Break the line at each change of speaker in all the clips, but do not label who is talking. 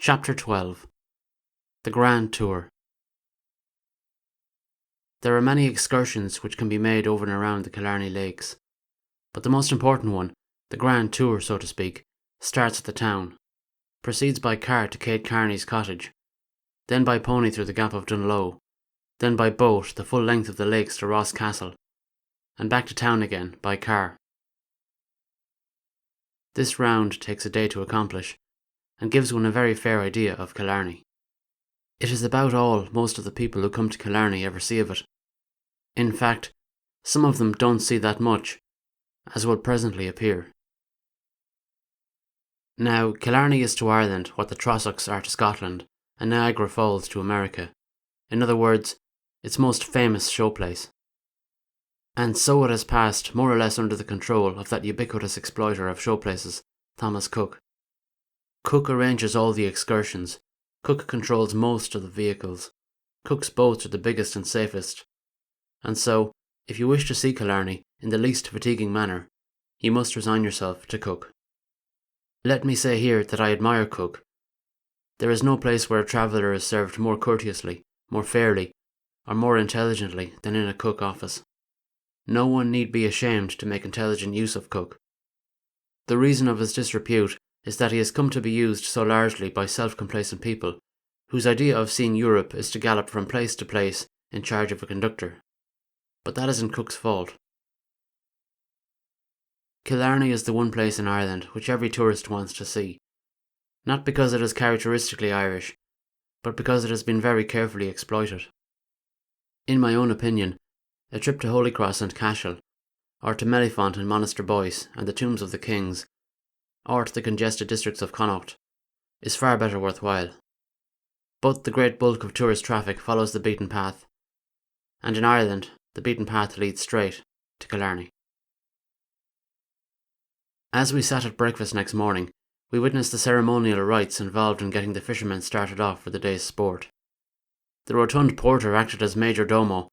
Chapter 12. The Grand Tour. There are many excursions which can be made over and around the Killarney Lakes, but the most important one, the Grand Tour so to speak, starts at the town, proceeds by car to Kate Kearney's cottage, then by pony through the Gap of Dunloe, then by boat the full length of the lakes to Ross Castle, and back to town again by car. This round takes a day to accomplish, and gives one a very fair idea of Killarney. It is about all most of the people who come to Killarney ever see of it. In fact, some of them don't see that much, as will presently appear. Now, Killarney is to Ireland what the Trossachs are to Scotland, and Niagara Falls to America. In other words, its most famous showplace. And so it has passed more or less under the control of that ubiquitous exploiter of showplaces, Thomas Cook. Cook arranges all the excursions. Cook controls most of the vehicles. Cook's boats are the biggest and safest. And so, if you wish to see Killarney in the least fatiguing manner, you must resign yourself to Cook. Let me say here that I admire Cook. There is no place where a traveller is served more courteously, more fairly, or more intelligently than in a Cook office. No one need be ashamed to make intelligent use of Cook. The reason of his disrepute is that he has come to be used so largely by self-complacent people, whose idea of seeing Europe is to gallop from place to place in charge of a conductor. But that isn't Cook's fault. Killarney is the one place in Ireland which every tourist wants to see, not because it is characteristically Irish, but because it has been very carefully exploited. In my own opinion, a trip to Holy Cross and Cashel, or to Mellifont and Monaster Boyce and the tombs of the kings, or to the congested districts of Connaught, is far better worthwhile. But the great bulk of tourist traffic follows the beaten path, and in Ireland the beaten path leads straight to Killarney. As we sat at breakfast next morning, we witnessed the ceremonial rites involved in getting the fishermen started off for the day's sport. The rotund porter acted as major domo,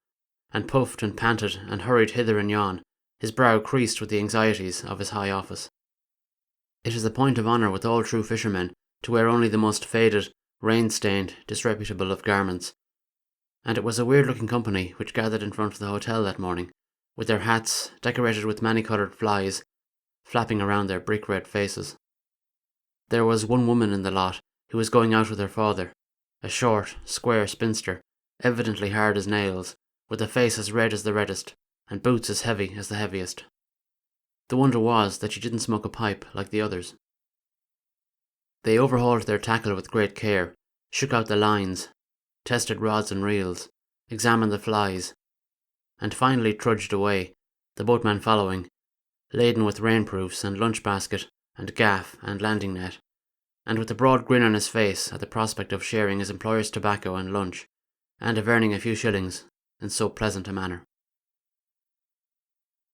and puffed and panted and hurried hither and yon, his brow creased with the anxieties of his high office. It is a point of honour with all true fishermen to wear only the most faded, rain-stained, disreputable of garments, and it was a weird-looking company which gathered in front of the hotel that morning, with their hats decorated with many-coloured flies, flapping around their brick-red faces. There was one woman in the lot who was going out with her father, a short, square spinster, evidently hard as nails, with a face as red as the reddest, and boots as heavy as the heaviest. The wonder was that she didn't smoke a pipe like the others. They overhauled their tackle with great care, shook out the lines, tested rods and reels, examined the flies, and finally trudged away, the boatman following, laden with rainproofs and lunch basket and gaff and landing net, and with a broad grin on his face at the prospect of sharing his employer's tobacco and lunch, and of earning a few shillings in so pleasant a manner.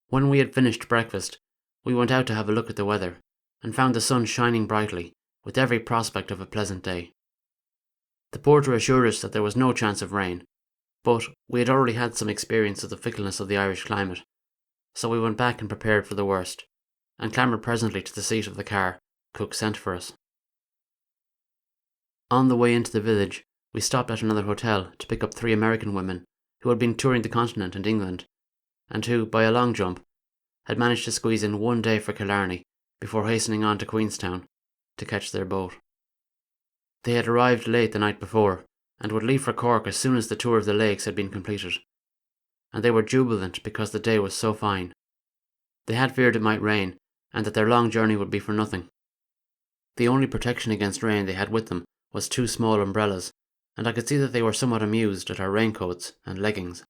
When we had finished breakfast, we went out to have a look at the weather, and found the sun shining brightly, with every prospect of a pleasant day. The porter assured us that there was no chance of rain, but we had already had some experience of the fickleness of the Irish climate, so we went back and prepared for the worst, and clambered presently to the seat of the car Cook sent for us. On the way into the village, we stopped at another hotel to pick up 3 American women who had been touring the continent and England, and who, by a long jump, had managed to squeeze in one day for Killarney before hastening on to Queenstown to catch their boat. They had arrived late the night before, and would leave for Cork as soon as the tour of the lakes had been completed, and they were jubilant because the day was so fine. They had feared it might rain, and that their long journey would be for nothing. The only protection against rain they had with them was 2 small umbrellas, and I could see that they were somewhat amused at our raincoats and leggings.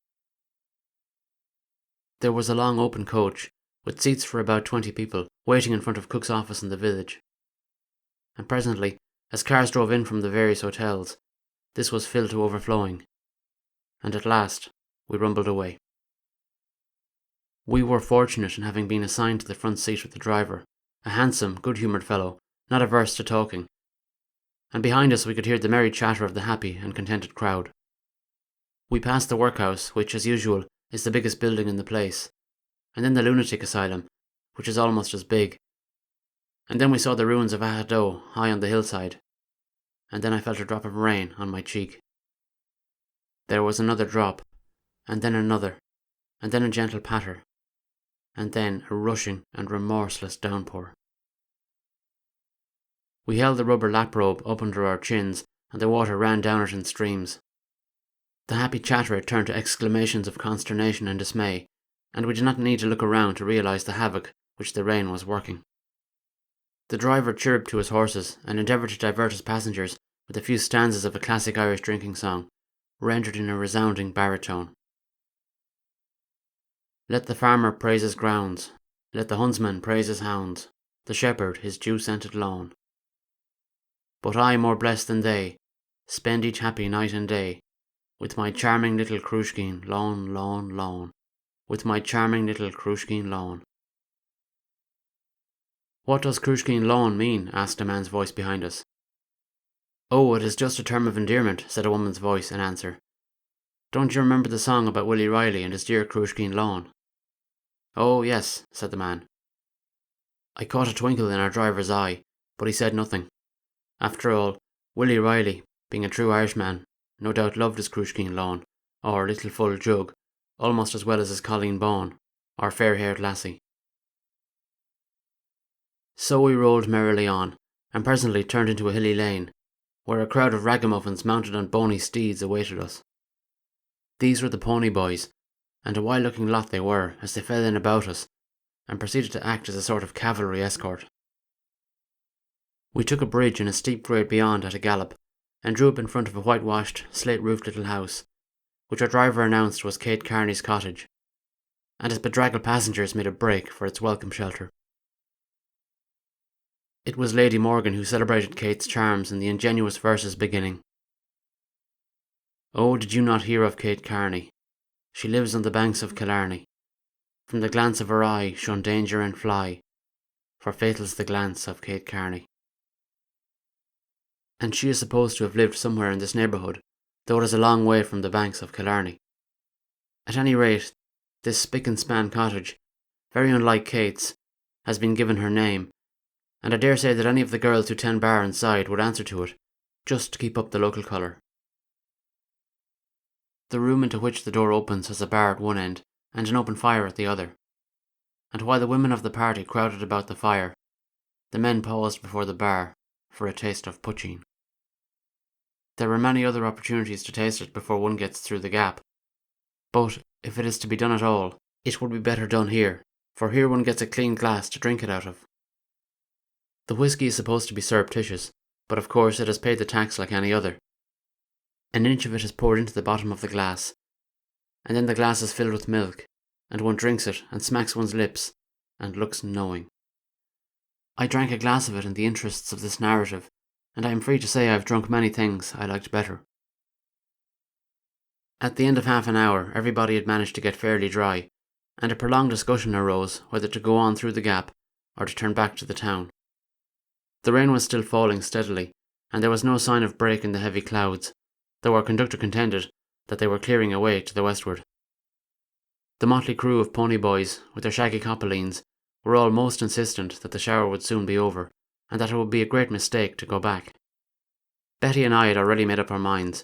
There was a long open coach, with seats for about 20 people, waiting in front of Cook's office in the village. And presently, as cars drove in from the various hotels, this was filled to overflowing, and at last we rumbled away. We were fortunate in having been assigned to the front seat with the driver, a handsome, good-humoured fellow, not averse to talking, and behind us we could hear the merry chatter of the happy and contented crowd. We passed the workhouse, which, as usual, is the biggest building in the place, and then the lunatic asylum, which is almost as big, and then we saw the ruins of Ahado high on the hillside, and then I felt a drop of rain on my cheek. There was another drop, and then another, and then a gentle patter, and then a rushing and remorseless downpour. We held the rubber laprobe up under our chins, and the water ran down it in streams. The happy chatterer turned to exclamations of consternation and dismay, and we did not need to look around to realise the havoc which the rain was working. The driver chirruped to his horses and endeavoured to divert his passengers with a few stanzas of a classic Irish drinking song, rendered in a resounding baritone. Let the farmer praise his grounds, let the huntsman praise his hounds, the shepherd his dew-scented lawn. But I, more blessed than they, spend each happy night and day with my charming little Cruishkeen lawn, lawn, lawn, with my charming little Cruishkeen lawn. What does Cruishkeen lawn mean? Asked a man's voice behind us. Oh, it is just a term of endearment, said a woman's voice in answer. Don't you remember the song about Willie Riley and his dear Cruishkeen lawn? Oh, yes, said the man. I caught a twinkle in our driver's eye, but he said nothing. After all, Willie Riley, being a true Irishman, no doubt loved his Cruishkeen lawn, or little full jug, almost as well as his Colleen Bawn, or fair-haired lassie. So we rolled merrily on, and presently turned into a hilly lane, where a crowd of ragamuffins mounted on bony steeds awaited us. These were the pony boys, and a wild-looking lot they were as they fell in about us, and proceeded to act as a sort of cavalry escort. We took a bridge in a steep grade beyond at a gallop, and drew up in front of a whitewashed, slate-roofed little house, which our driver announced was Kate Kearney's cottage, and his bedraggled passengers made a break for its welcome shelter. It was Lady Morgan who celebrated Kate's charms in the ingenuous verses beginning, Oh, did you not hear of Kate Kearney? She lives on the banks of Killarney. From the glance of her eye shun danger and fly, for fatal's the glance of Kate Kearney. And she is supposed to have lived somewhere in this neighbourhood, though it is a long way from the banks of Killarney. At any rate, this spick-and-span cottage, very unlike Kate's, has been given her name, and I dare say that any of the girls who tend bar inside would answer to it, just to keep up the local colour. The room into which the door opens has a bar at one end, and an open fire at the other, and while the women of the party crowded about the fire, the men paused before the bar for a taste of poaching. There were many other opportunities to taste it before one gets through the gap, but if it is to be done at all, it would be better done here, for here one gets a clean glass to drink it out of. The whisky is supposed to be surreptitious, but of course it has paid the tax like any other. An inch of it is poured into the bottom of the glass, and then the glass is filled with milk, and one drinks it and smacks one's lips, and looks knowing. I drank a glass of it in the interests of this narrative, and I am free to say I have drunk many things I liked better. At the end of half an hour, everybody had managed to get fairly dry, and a prolonged discussion arose whether to go on through the gap or to turn back to the town. The rain was still falling steadily, and there was no sign of break in the heavy clouds, though our conductor contended that they were clearing away to the westward. The motley crew of pony boys, with their shaggy copelines, were all most insistent that the shower would soon be over, and that it would be a great mistake to go back. Betty and I had already made up our minds.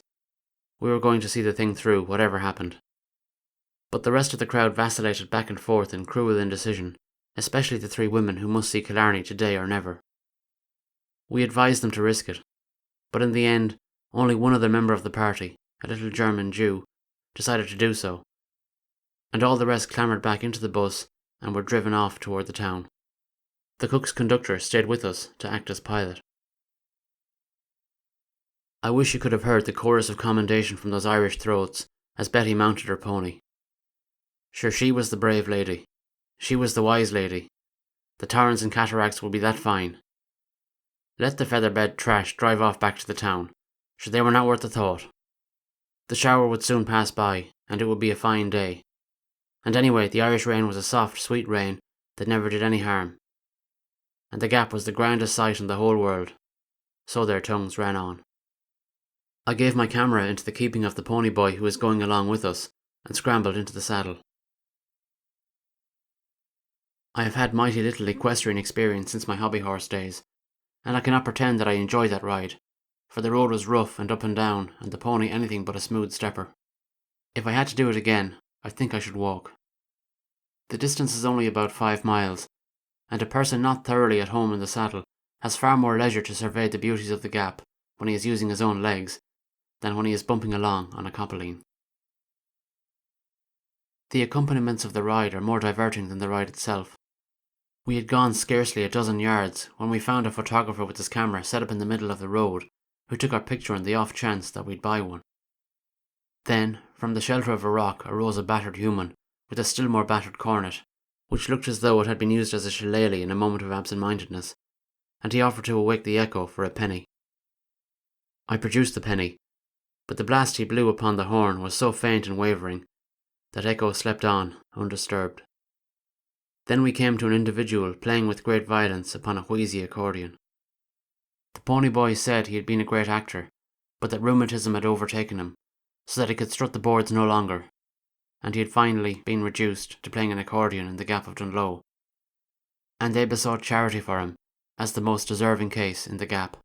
We were going to see the thing through, whatever happened. But the rest of the crowd vacillated back and forth in cruel indecision, especially the three women who must see Killarney today or never. We advised them to risk it, but in the end, only one other member of the party, a little German Jew, decided to do so, and all the rest clambered back into the bus and were driven off toward the town. The cook's conductor stayed with us to act as pilot. I wish you could have heard the chorus of commendation from those Irish throats as Betty mounted her pony. Sure, she was the brave lady. She was the wise lady. The torrents and cataracts would be that fine. Let the feather-bed trash drive off back to the town. Sure, they were not worth a thought. The shower would soon pass by, and it would be a fine day. And anyway, the Irish rain was a soft, sweet rain that never did any harm. And the gap was the grandest sight in the whole world. So their tongues ran on. I gave my camera into the keeping of the pony boy who was going along with us, and scrambled into the saddle. I have had mighty little equestrian experience since my hobby horse days, and I cannot pretend that I enjoy that ride. for the road was rough and up and down, and the pony anything but a smooth stepper. If I had to do it again, I think I should walk. The distance is only about 5 miles, and a person not thoroughly at home in the saddle has far more leisure to survey the beauties of the gap when he is using his own legs than when he is bumping along on a coppeline. The accompaniments of the ride are more diverting than the ride itself. We had gone scarcely a dozen yards when we found a photographer with his camera set up in the middle of the road, who took our picture on the off chance that we'd buy one. Then, from the shelter of a rock arose a battered human, with a still more battered cornet, which looked as though it had been used as a shillelagh in a moment of absent-mindedness, and he offered to awake the echo for a penny. I produced the penny, but the blast he blew upon the horn was so faint and wavering that Echo slept on, undisturbed. Then we came to an individual playing with great violence upon a wheezy accordion. The pony boy said he had been a great actor, but that rheumatism had overtaken him, so that he could strut the boards no longer, and he had finally been reduced to playing an accordion in the Gap of Dunloe, and they besought charity for him as the most deserving case in the Gap.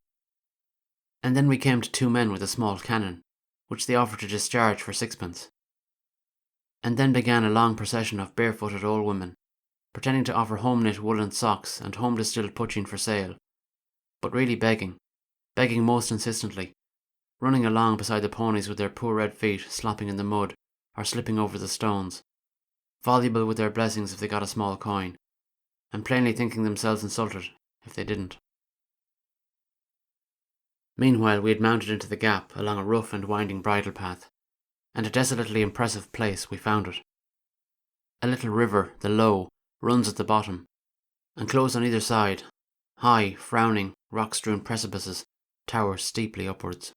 And then we came to 2 men with a small cannon, which they offered to discharge for 6pence. And then began a long procession of barefooted old women, pretending to offer home-knit woolen socks and home-distilled poaching for sale, but really begging most insistently, running along beside the ponies with their poor red feet slopping in the mud or slipping over the stones, voluble with their blessings if they got a small coin, and plainly thinking themselves insulted if they didn't. Meanwhile we had mounted into the Gap along a rough and winding bridle path, and a desolately impressive place we found it. A little river, the Lowe, runs at the bottom, and close on either side, high, frowning, rock-strewn precipices tower steeply upwards.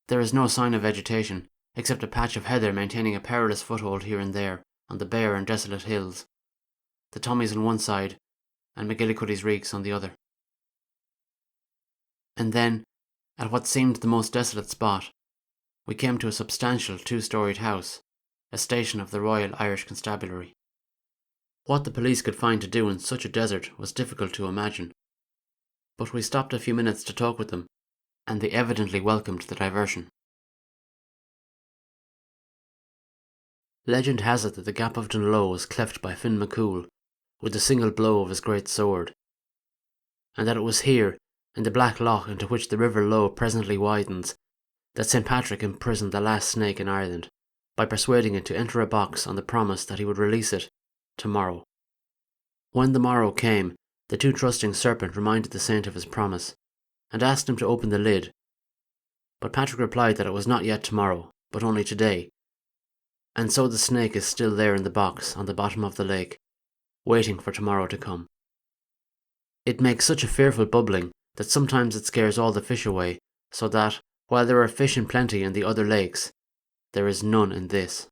There is no sign of vegetation, except a patch of heather maintaining a perilous foothold here and there on the bare and desolate hills, the Tommies on one side and McGillicuddy's Reeks on the other. And then, at what seemed the most desolate spot, we came to a substantial 2-storied house, a station of the Royal Irish Constabulary. What the police could find to do in such a desert was difficult to imagine, but we stopped a few minutes to talk with them, and they evidently welcomed the diversion. Legend has it that the Gap of Dunloe was cleft by Finn MacCool with a single blow of his great sword, and that it was here, in the black loch into which the River Lowe presently widens, that St. Patrick imprisoned the last snake in Ireland, by persuading it to enter a box on the promise that he would release it tomorrow. When the morrow came, the too trusting serpent reminded the saint of his promise, and asked him to open the lid, but Patrick replied that it was not yet tomorrow, but only today, and so the snake is still there in the box on the bottom of the lake, waiting for tomorrow to come. It makes such a fearful bubbling that sometimes it scares all the fish away, so that, while there are fish in plenty in the other lakes, there is none in this.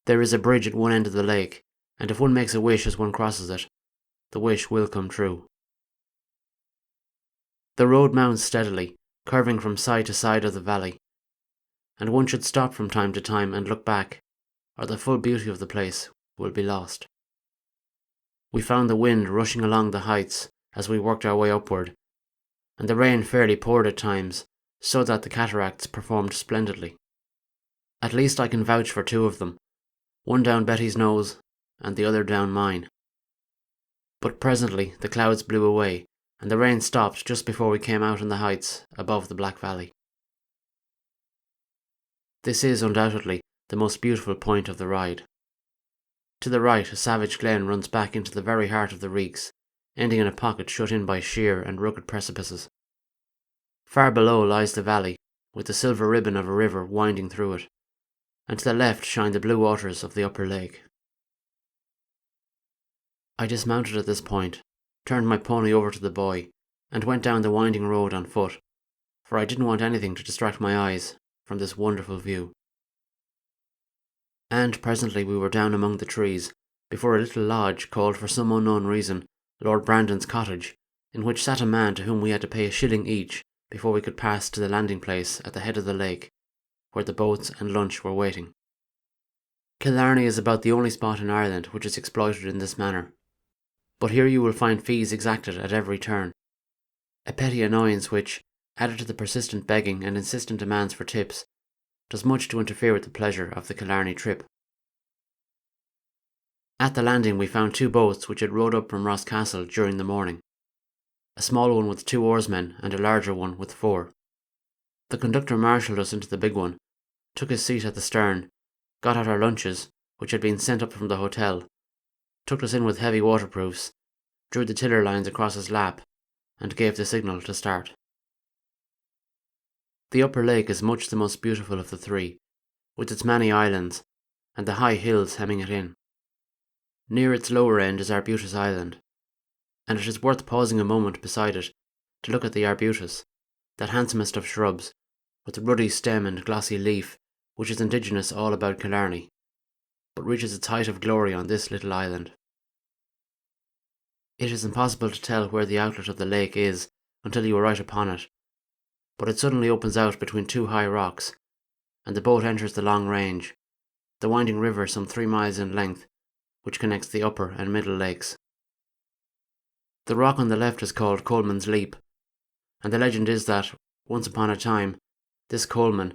There is a bridge at one end of the lake, and if one makes a wish as one crosses it, the wish will come true. The road mounts steadily, curving from side to side of the valley, and one should stop from time to time and look back, or the full beauty of the place will be lost. We found the wind rushing along the heights as we worked our way upward, and the rain fairly poured at times, so that the cataracts performed splendidly. At least I can vouch for 2 of them, one down Betty's nose and the other down mine. But presently the clouds blew away, and the rain stopped just before we came out on the heights above the Black Valley. This is undoubtedly the most beautiful point of the ride. To the right, a savage glen runs back into the very heart of the Reeks, ending in a pocket shut in by sheer and rugged precipices. Far below lies the valley, with the silver ribbon of a river winding through it, and to the left shine the blue waters of the upper lake. I dismounted at this point, turned my pony over to the boy, and went down the winding road on foot, for I didn't want anything to distract my eyes from this wonderful view. And presently we were down among the trees, before a little lodge called for some unknown reason Lord Brandon's cottage, in which sat a man to whom we had to pay a shilling each before we could pass to the landing place at the head of the lake, where the boats and lunch were waiting. Killarney is about the only spot in Ireland which is exploited in this manner, but here you will find fees exacted at every turn, a petty annoyance which, added to the persistent begging and insistent demands for tips, does much to interfere with the pleasure of the Killarney trip. At the landing we found 2 boats which had rowed up from Rosscastle during the morning, a small one with 2 oarsmen and a larger one with 4. The conductor marshalled us into the big one, took his seat at the stern, got out our lunches, which had been sent up from the hotel, tucked us in with heavy waterproofs, drew the tiller lines across his lap, and gave the signal to start. The upper lake is much the most beautiful of the 3, with its many islands, and the high hills hemming it in. Near its lower end is Arbutus Island, and it is worth pausing a moment beside it to look at the arbutus, that handsomest of shrubs, with the ruddy stem and glossy leaf which is indigenous all about Killarney, but reaches its height of glory on this little island. It is impossible to tell where the outlet of the lake is until you are right upon it, but it suddenly opens out between 2 high rocks, and the boat enters the long range, the winding river some 3 miles in length, which connects the upper and middle lakes. The rock on the left is called Coleman's Leap, and the legend is that, once upon a time, this Coleman,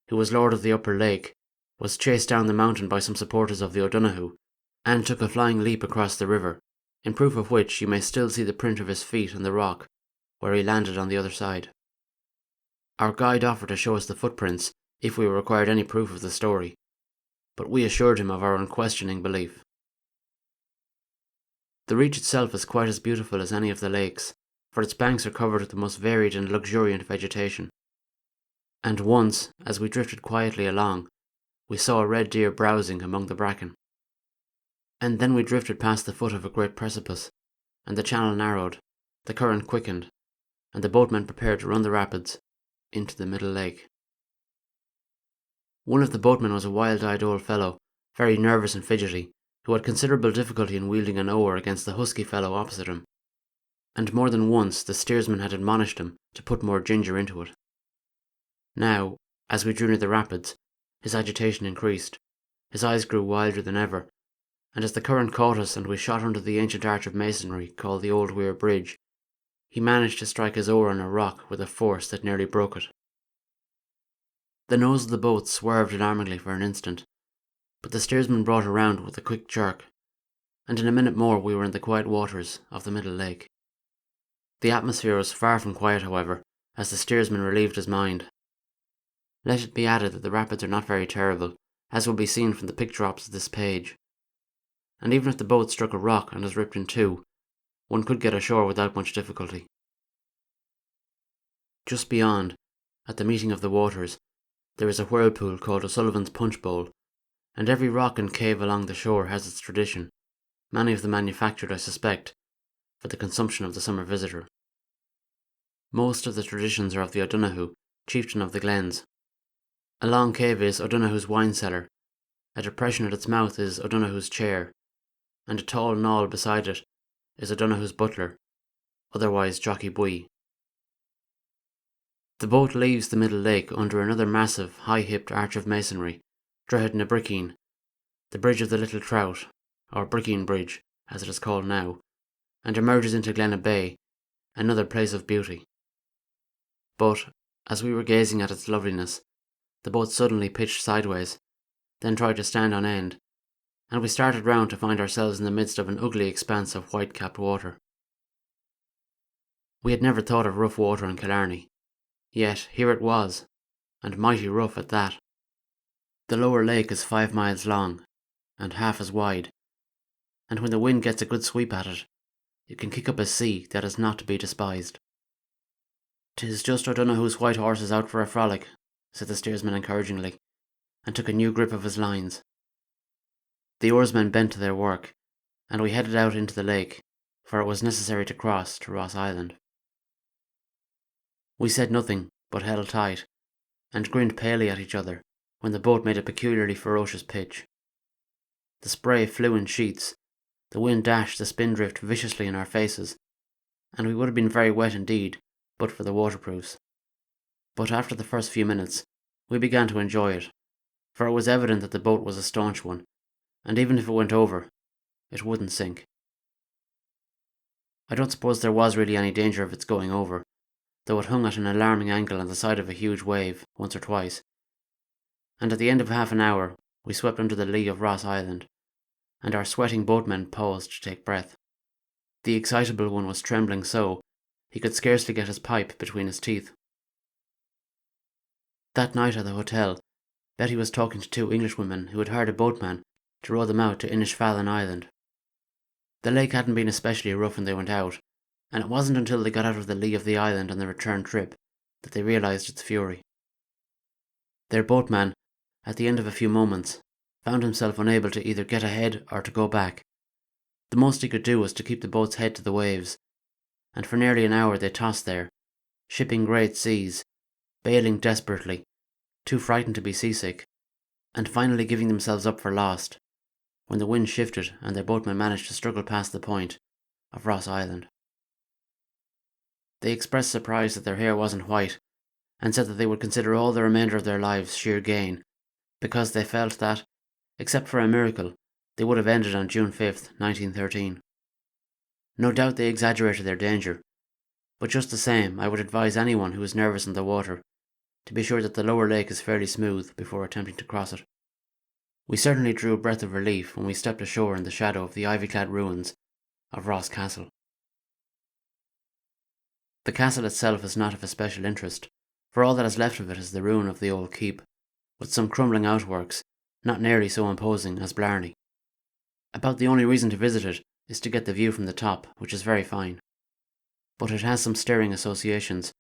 who was lord of the upper lake, was chased down the mountain by some supporters of the O'Donoghue, and took a flying leap across the river, in proof of which you may still see the print of his feet on the rock, where he landed on the other side. Our guide offered to show us the footprints if we required any proof of the story, but we assured him of our unquestioning belief. The reach itself is quite as beautiful as any of the lakes, for its banks are covered with the most varied and luxuriant vegetation. And once, as we drifted quietly along, we saw a red deer browsing among the bracken. And then we drifted past the foot of a great precipice, and the channel narrowed, the current quickened, and the boatmen prepared to run the rapids into the middle lake. One of the boatmen was a wild-eyed old fellow, very nervous and fidgety, who had considerable difficulty in wielding an oar against the husky fellow opposite him, and more than once the steersman had admonished him to put more ginger into it. Now, as we drew near the rapids, his agitation increased, his eyes grew wilder than ever, and as the current caught us and we shot under the ancient arch of masonry called the Old Weir Bridge, he managed to strike his oar on a rock with a force that nearly broke it. The nose of the boat swerved alarmingly for an instant, but the steersman brought around with a quick jerk, and in a minute more we were in the quiet waters of the middle lake. The atmosphere was far from quiet, however, as the steersman relieved his mind. Let it be added that the rapids are not very terrible, as will be seen from the picture opposite this page, and even if the boat struck a rock and was ripped in 2, one could get ashore without much difficulty. Just beyond, at the meeting of the waters, there is a whirlpool called O'Sullivan's Punch Bowl, and every rock and cave along the shore has its tradition, many of them manufactured, I suspect, for the consumption of the summer visitor. Most of the traditions are of the O'Donoghue, chieftain of the Glens. A long cave is O'Donoghue's wine cellar, a depression at its mouth is O'Donoghue's chair, and a tall knoll beside it is O'Donoghue's butler, otherwise Jockey Bui. The boat leaves the middle lake under another massive, high-hipped arch of masonry, dreaded na Brickeen, the Bridge of the Little Trout, or Brickeen Bridge, as it is called now, and emerges into Glenna Bay, another place of beauty. But, as we were gazing at its loveliness, the boat suddenly pitched sideways, then tried to stand on end, and we started round to find ourselves in the midst of an ugly expanse of white-capped water. We had never thought of rough water in Killarney, yet here it was, and mighty rough at that. The lower lake is 5 miles long, and half as wide, and when the wind gets a good sweep at it, you can kick up a sea that is not to be despised. "'Tis just O'Donoghue's white horses out for a frolic," said the steersman encouragingly, and took a new grip of his lines. The oarsmen bent to their work, and we headed out into the lake, for it was necessary to cross to Ross Island. We said nothing, but held tight, and grinned palely at each other when the boat made a peculiarly ferocious pitch. The spray flew in sheets, the wind dashed the spindrift viciously in our faces, and we would have been very wet indeed, but for the waterproofs. But after the first few minutes, we began to enjoy it, for it was evident that the boat was a staunch one, and even if it went over, it wouldn't sink. I don't suppose there was really any danger of its going over, though it hung at an alarming angle on the side of a huge wave once or twice, and at the end of half an hour we swept under the lee of Ross Island, and our sweating boatmen paused to take breath. The excitable one was trembling so he could scarcely get his pipe between his teeth. That night at the hotel, Betty was talking to two Englishwomen who had hired a boatman to row them out to Inishfallen Island. The lake hadn't been especially rough when they went out, and it wasn't until they got out of the lee of the island on the return trip that they realised its fury. Their boatman, at the end of a few moments, found himself unable to either get ahead or to go back. The most he could do was to keep the boat's head to the waves, and for nearly an hour they tossed there, shipping great seas, bailing desperately, too frightened to be seasick, and finally giving themselves up for lost, when the wind shifted and their boatman managed to struggle past the point of Ross Island. They expressed surprise that their hair wasn't white, and said that they would consider all the remainder of their lives sheer gain, because they felt that, except for a miracle, they would have ended on June 5th, 1913. No doubt they exaggerated their danger, but just the same I would advise anyone who is nervous on the water to be sure that the lower lake is fairly smooth before attempting to cross it. We certainly drew a breath of relief when we stepped ashore in the shadow of the ivy-clad ruins of Ross Castle. The castle itself is not of especial interest, for all that is left of it is the ruin of the old keep, with some crumbling outworks not nearly so imposing as Blarney. About the only reason to visit it is to get the view from the top, which is very fine. But it has some stirring associations,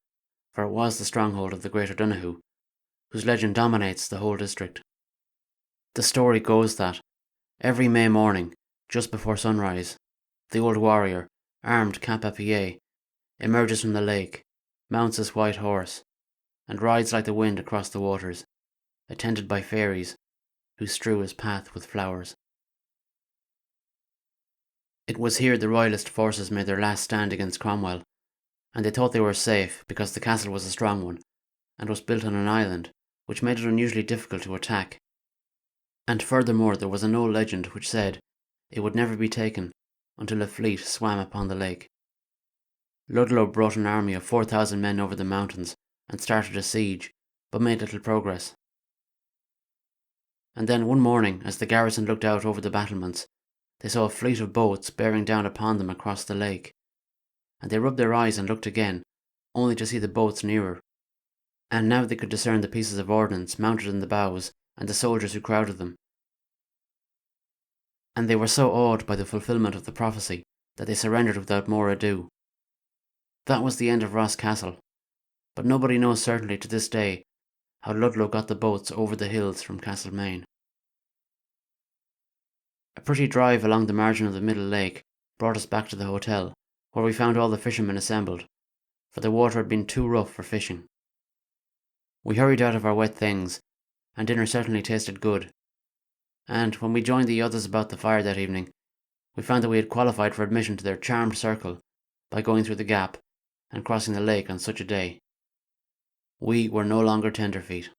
for it was the stronghold of the Great O'Donoghue, whose legend dominates the whole district. The story goes that, every May morning, just before sunrise, the old warrior, armed cap-à-pied, emerges from the lake, mounts his white horse, and rides like the wind across the waters, attended by fairies, who strew his path with flowers. It was here the royalist forces made their last stand against Cromwell, and they thought they were safe because the castle was a strong one, and was built on an island, which made it unusually difficult to attack. And furthermore there was an old legend which said it would never be taken until a fleet swam upon the lake. Ludlow brought an army of 4,000 men over the mountains and started a siege, but made little progress. And then one morning, as the garrison looked out over the battlements, they saw a fleet of boats bearing down upon them across the lake, and they rubbed their eyes and looked again, only to see the boats nearer. And now they could discern the pieces of ordnance mounted in the bows and the soldiers who crowded them. And they were so awed by the fulfilment of the prophecy that they surrendered without more ado. That was the end of Ross Castle, but nobody knows certainly to this day how Ludlow got the boats over the hills from Castlemaine. A pretty drive along the margin of the middle lake brought us back to the hotel, where we found all the fishermen assembled, for the water had been too rough for fishing. We hurried out of our wet things, and dinner certainly tasted good, and when we joined the others about the fire that evening, we found that we had qualified for admission to their charmed circle by going through the gap and crossing the lake on such a day. We were no longer tenderfeet.